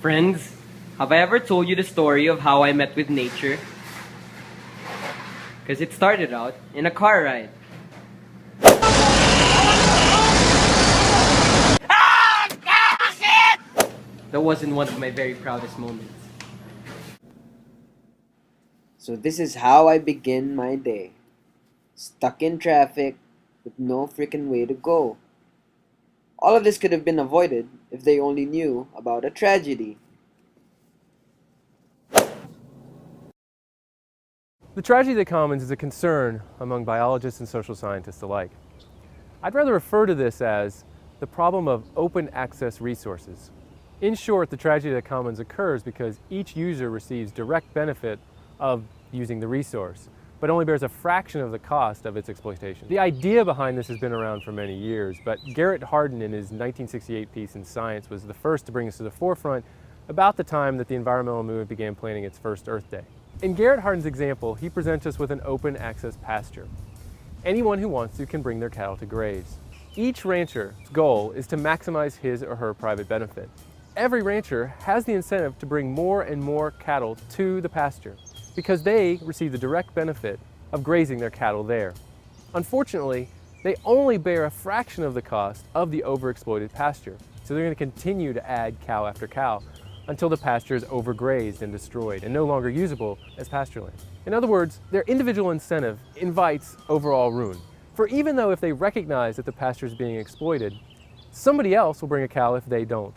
Friends, have I ever told you the story of how I met with nature? Because it started out in a car ride. That wasn't one of my very proudest moments. So this is how I begin my day. Stuck in traffic with no freaking way to go. All of this could have been avoided if they only knew about a tragedy. The tragedy of the commons is a concern among biologists and social scientists alike. I'd rather refer to this as the problem of open access resources. In short, the tragedy of the commons occurs because each user receives direct benefit of using the resource, but only bears a fraction of the cost of its exploitation. The idea behind this has been around for many years, but Garrett Hardin in his 1968 piece in Science was the first to bring this to the forefront about the time that the environmental movement began planning its first Earth Day. In Garrett Hardin's example, he presents us with an open access pasture. Anyone who wants to can bring their cattle to graze. Each rancher's goal is to maximize his or her private benefit. Every rancher has the incentive to bring more and more cattle to the pasture because they receive the direct benefit of grazing their cattle there. Unfortunately, they only bear a fraction of the cost of the overexploited pasture, so they're going to continue to add cow after cow until the pasture is overgrazed and destroyed and no longer usable as pastureland. In other words, their individual incentive invites overall ruin. For even though if they recognize that the pasture is being exploited, somebody else will bring a cow if they don't.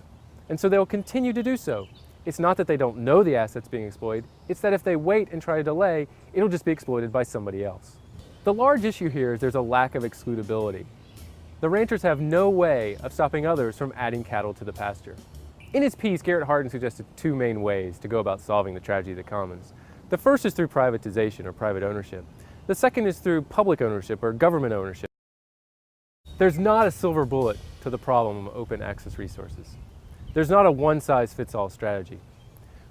And so they'll continue to do so. It's not that they don't know the asset's being exploited, it's that if they wait and try to delay, it'll just be exploited by somebody else. The large issue here is there's a lack of excludability. The ranchers have no way of stopping others from adding cattle to the pasture. In his piece, Garrett Hardin suggested two main ways to go about solving the tragedy of the commons. The first is through privatization or private ownership. The second is through public ownership or government ownership. There's not a silver bullet to the problem of open access resources. There's not a one-size-fits-all strategy.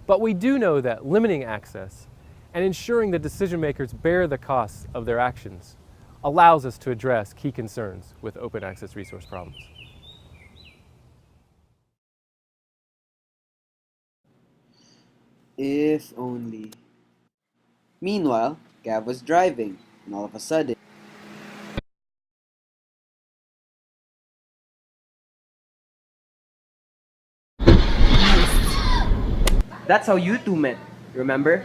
But we do know that limiting access and ensuring that decision makers bear the costs of their actions allows us to address key concerns with open access resource problems. If only. Meanwhile, Gav was driving, and all of a sudden, That's how you two met, remember?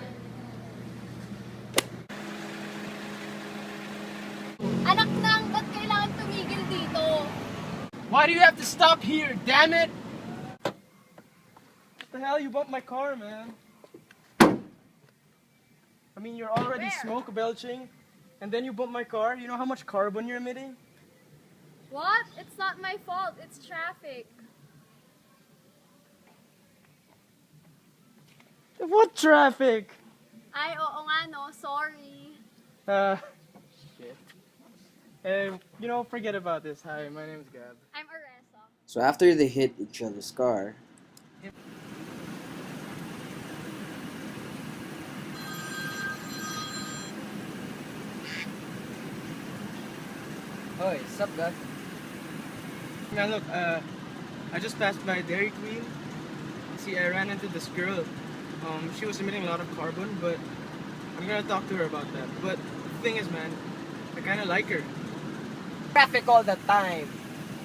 Anak nang, ba't kailangan tumigil dito? Why do you have to stop here, damn it? What the hell, you bumped my car, man. I mean, you're already smoke belching, and then you bump my car. You know how much carbon you're emitting? What? It's not my fault, it's traffic. What traffic? Ay, oo nga no, sorry. Shit. Hey, you know, forget about this. Hi, my name's Gab. I'm Aressa. so after they hit each other's car, Hoy, sup guys? Now look, I just passed by Dairy Queen. See, I ran into this girl. She was emitting a lot of carbon, but I'm gonna talk to her about that. But the thing is, man, I kinda like her. Traffic all the time.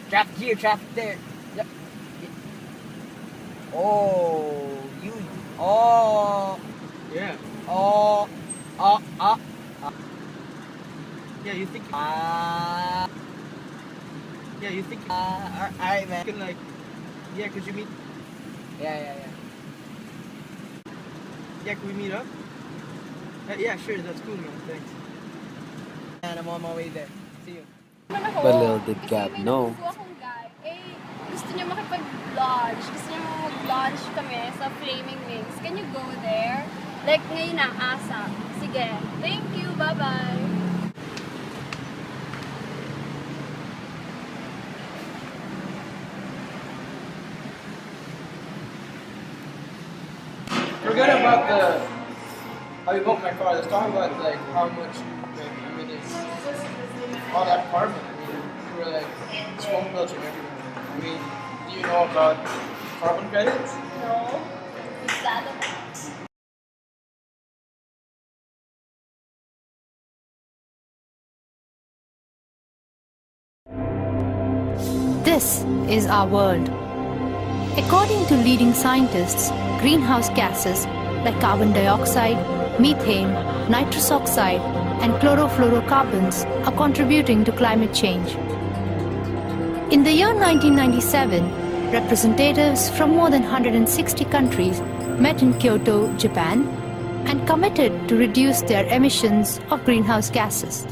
Traffic here, traffic there. Yep. Oh, you. Oh. Yeah. Oh. Oh. Oh. Yeah, you think? Ah. Yeah, you think? Alright, man. You can like, yeah, could you meet? Yeah. Yeah, can we meet up? Yeah, sure, that's cool, man. Thanks. And I'm on my way there. See you. but little did Gab know, May akong guy. Gusto niya makipag-lodge. Gusto niya mag-lodge kami sa Flaming Wings. Can you go there? Like, ngayon na, asa. Sige. Thank you, bye-bye. Forget about how you bumped my car. Let's talk about like how much I mean it's all that carbon. I mean you were like smoke belching everywhere. I mean, do you know about carbon credits? No. This is our world. According to leading scientists, greenhouse gases like carbon dioxide, methane, nitrous oxide, and chlorofluorocarbons are contributing to climate change. In the year 1997, representatives from more than 160 countries met in Kyoto, Japan, and committed to reduce their emissions of greenhouse gases.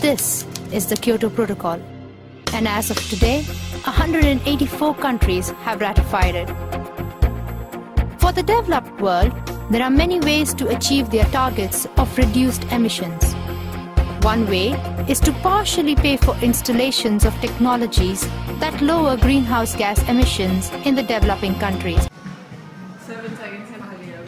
This is the Kyoto Protocol. And as of today, 184 countries have ratified it. For the developed world, there are many ways to achieve their targets of reduced emissions. One way is to partially pay for installations of technologies that lower greenhouse gas emissions in the developing countries. 7 seconds na mahaliyo.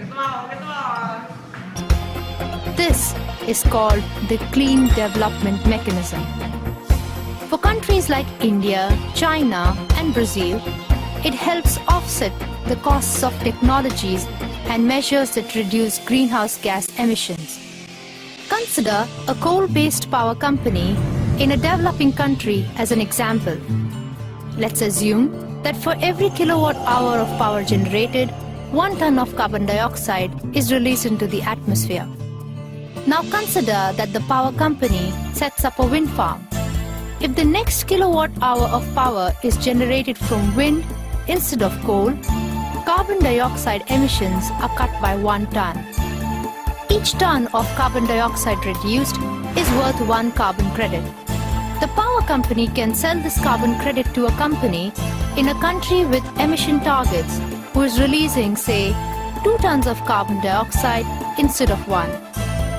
This is called the Clean Development Mechanism. For countries like India, China, and Brazil, it helps offset the costs of technologies and measures that reduce greenhouse gas emissions. Consider a coal-based power company in a developing country as an example. Let's assume that for every kilowatt hour of power generated, 1 ton of carbon dioxide is released into the atmosphere. Now consider that the power company sets up a wind farm. If the next kilowatt hour of power is generated from wind instead of coal, carbon dioxide emissions are cut by 1 ton. Each ton of carbon dioxide reduced is worth 1 carbon credit. The power company can sell this carbon credit to a company in a country with emission targets who is releasing, say, 2 tons of carbon dioxide instead of 1.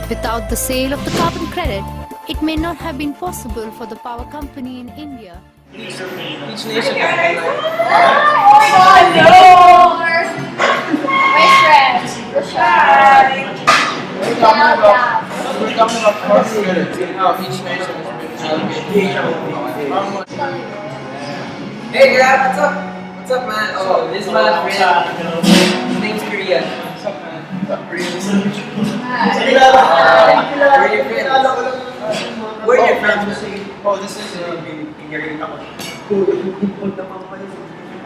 Without the sale of the carbon credit, it may not have been possible for the power company in India. Each nation has My friend, Rochelle. we're talking about carbon credits and how each nation has been. Hey, Dad, what's up? What's up, man? Oh, this is my friend. His name's Korea. What's up, man? Where are your friends? Where are your friends? Oh, this is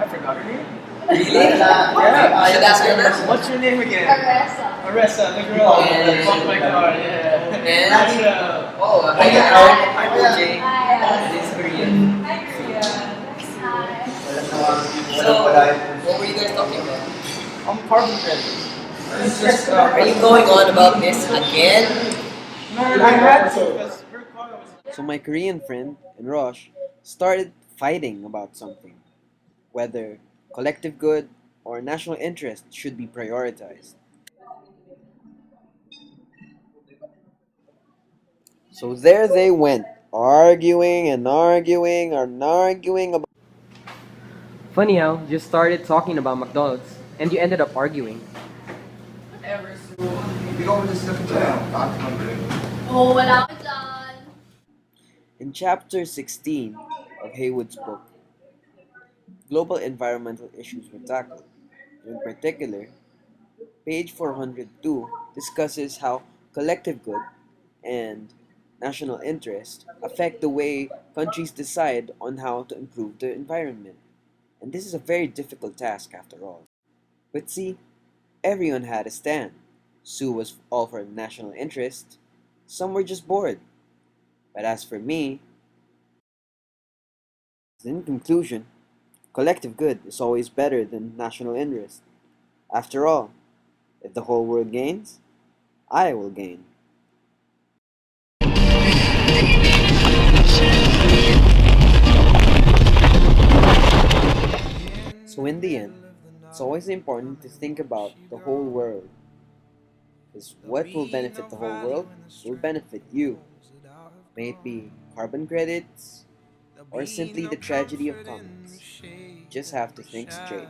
I forgot her name. Really? Yeah. Should ask her first. What's your name again? Aressa. Aressa, the girl. And- Fuck my car, yeah. And- That's, Oh, hi, I'm OJ. This is Korean. Hi. So, what were you guys talking about? carbon credits. It's just, Are you going on about this again? No, I had to, because her car was... So my Korean friend and Rosh started fighting about something, whether collective good or national interest should be prioritized. So there they went, arguing and arguing and arguing about. Funny how you started talking about McDonald's and you ended up arguing. Whatever, so. Oh, wala ko dyan. In chapter 16 of Haywood's book, global environmental issues were tackled. In particular, page 402 discusses how collective good and national interest affect the way countries decide on how to improve the environment. And this is a very difficult task after all. But see, everyone had a stand. Sue was all for national interest. Some were just bored. But as for me, in conclusion, collective good is always better than national interest. After all, if the whole world gains, I will gain. So in the end, it's always important to think about the whole world. Because what will benefit the whole world will benefit you. May it be carbon credits or simply the tragedy of commons. You just have to think straight.